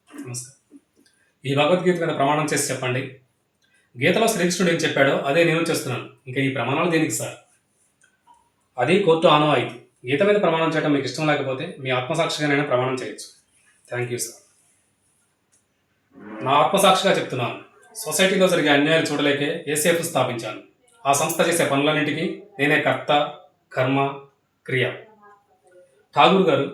నమస్కారం. ఈ భగవద్గీత మీద ప్రమాణం చేసి చెప్పండి. గీతలో శ్రీకృష్ణుడు ఏం చెప్పాడో అదే నేను చేస్తున్నాను. ఇంకా ఈ ప్రమాణాలు దేనికి సార్? అది కోర్టు ఆనవాయితీ. గీత మీద ప్రమాణం చేయడం మీకు ఇష్టం లేకపోతే మీ ఆత్మసాక్షిగానైనా ప్రమాణం చేయొచ్చు. Thank you sir. నా ఆత్మసాక్షిగా చెప్తున్నాను. సొసైటీలో జరిగే అన్యాయాలు చూడలేకే ఏసేఫ్ స్థాపించాను. ఆ సంస్థ చేసే పనులన్నింటికీ నేనే కర్త, కర్మ, క్రియ. ఠాగూర్ గారు,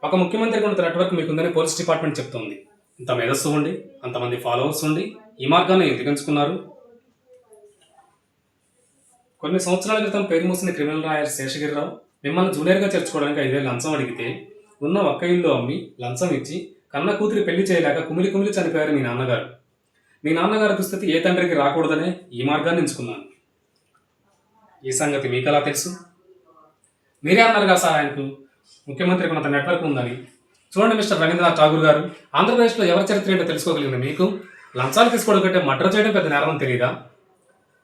ఒక ముఖ్యమంత్రికి ఉన్నంత నెట్వర్క్ మీకుందని పోలీస్ డిపార్ట్మెంట్ చెప్తోంది. ఇంత మేధస్సు ఉండి, అంతమంది ఫాలోవర్స్ ఉండి ఈ మార్గాన్ని ఎందుకు ఎంచుకున్నారు? కొన్ని సంవత్సరాల క్రితం పేరు మూసిన క్రిమినల్ లాయర్ శేషగిరిరావు మిమ్మల్ని జూనియర్గా చేర్చుకోవడానికి 5,000 లంచం అడిగితే ఉన్న ఒక్క ఇల్లు అమ్మి లంచం ఇచ్చి కన్న కూతురి పెళ్లి చేయలేక కుమిలి కుమిలి చనిపోయారు మీ నాన్నగారు. మీ నాన్నగారి దుస్థితి ఏ తండ్రికి రాకూడదనే ఈ మార్గాన్ని ఎంచుకున్నాను. ఈ సంగతి మీకెలా తెలుసు? మీరే అన్నారు కదా సార్ ఆయనకు ముఖ్యమంత్రికి ఉన్నంత నెట్వర్క్ ఉందని. చూడండి మిస్టర్ రవీంద్రనాథ్ ఠాగూర్ గారు, ఆంధ్రప్రదేశ్లో ఎవరి చరిత్ర ఏంటో తెలుసుకోగలిగింది మీకు లంచాలు తీసుకోవడం కంటే మర్డర్ చేయడం పెద్ద నేరం అని తెలియదా?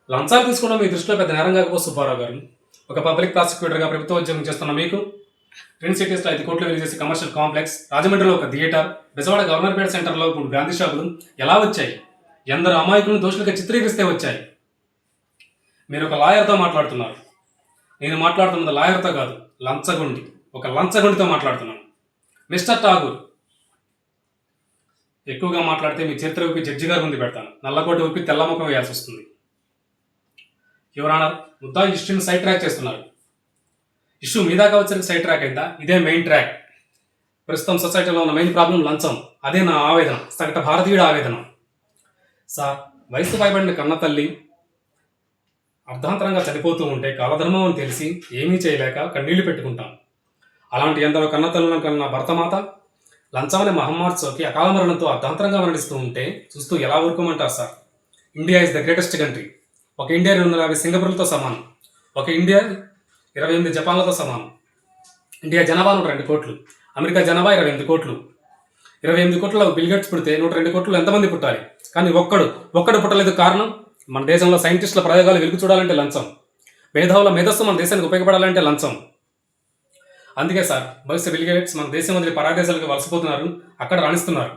లంచాలు తీసుకోవడం మీ దృష్టిలో పెద్ద నేరం కాకపోతే సుబ్బారావు గారు, ఒక పబ్లిక్ ప్రాసిక్యూటర్గా ప్రభుత్వ ఉద్యోగం చేస్తున్న మీకు ట్విన్ సిటీస్లో 5 కోట్లు విలువ చేసే కమర్షియల్ కాంప్లెక్స్, రాజమండ్రిలో ఒక థియేటర్, బెజవాడ గవర్నర్పేట సెంటర్లో 3 గాంధీ షాపులు ఎలా వచ్చాయి? ఎందరు అమాయకులను దోషులుగా చిత్రీకరిస్తే వచ్చాయి. మీరు ఒక లాయర్తో మాట్లాడుతున్నారు. నేను మాట్లాడుతున్నది లాయర్తో కాదు, లంచగొండి, ఒక లంచగొండితో మాట్లాడుతున్నాను. మిస్టర్ ఠాగూర్, ఎక్కువగా మాట్లాడితే మీ చరిత్ర ఊపి జడ్జి గారు ముందు పెడతాను. నల్లకోట ఊపి తెల్లముఖం వేయాల్సి వస్తుంది. యువర్ ఆనర్, ముద్దా ఇష్యూని సైడ్ ట్రాక్ చేస్తున్నారు. ఇష్యూ మీ దాకా వచ్చరికి సైడ్ ట్రాక్ అయిందా? ఇదే మెయిన్ ట్రాక్. ప్రస్తుతం సొసైటీలో ఉన్న మెయిన్ ప్రాబ్లం లంచం. అదే నా ఆవేదన, సగటు భారతీయుడి ఆవేదన. సార్, వయసు పైబడిన కన్న తల్లి అర్ధాంతరంగా చనిపోతూ ఉంటే కాలధర్మం అని తెలిసి ఏమీ చేయలేక కన్నీళ్లు పెట్టుకుంటాం. అలాంటి ఎందరో కన్న తల్లులను కన్న భర్తమాత లంచమనే మహమ్మారి సోకి అకాల మరణంతో అర్ధాంతరంగా మరణిస్తూ ఉంటే చూస్తూ ఎలా ఊరుకోమంటారు sir? India is the greatest country. ఒక ఇండియా 250 సింగపూర్లతో సమానం. ఒక ఇండియా 28 జపాన్లతో సమానం. ఇండియా జనాభా 102 కోట్లు. అమెరికా జనాభా 28 కోట్లు. 28 కోట్ల బిల్గేట్స్ పుడితే 102 కోట్లు ఎంతమంది పుట్టాలి? కానీ ఒక్కడు పుట్టలేదు. కారణం, మన దేశంలో సైంటిస్టుల ప్రయోగాలు వెలుగు చూడాలంటే లంచం. మేధావుల మేధస్సు మన దేశానికి ఉపయోగపడాలంటే లంచం. అందుకే సార్, భవిష్యత్ బిల్గేట్స్ మన దేశం వదిలి పరాదేశాలకు వలసపోతున్నారు, అక్కడ రాణిస్తున్నారు.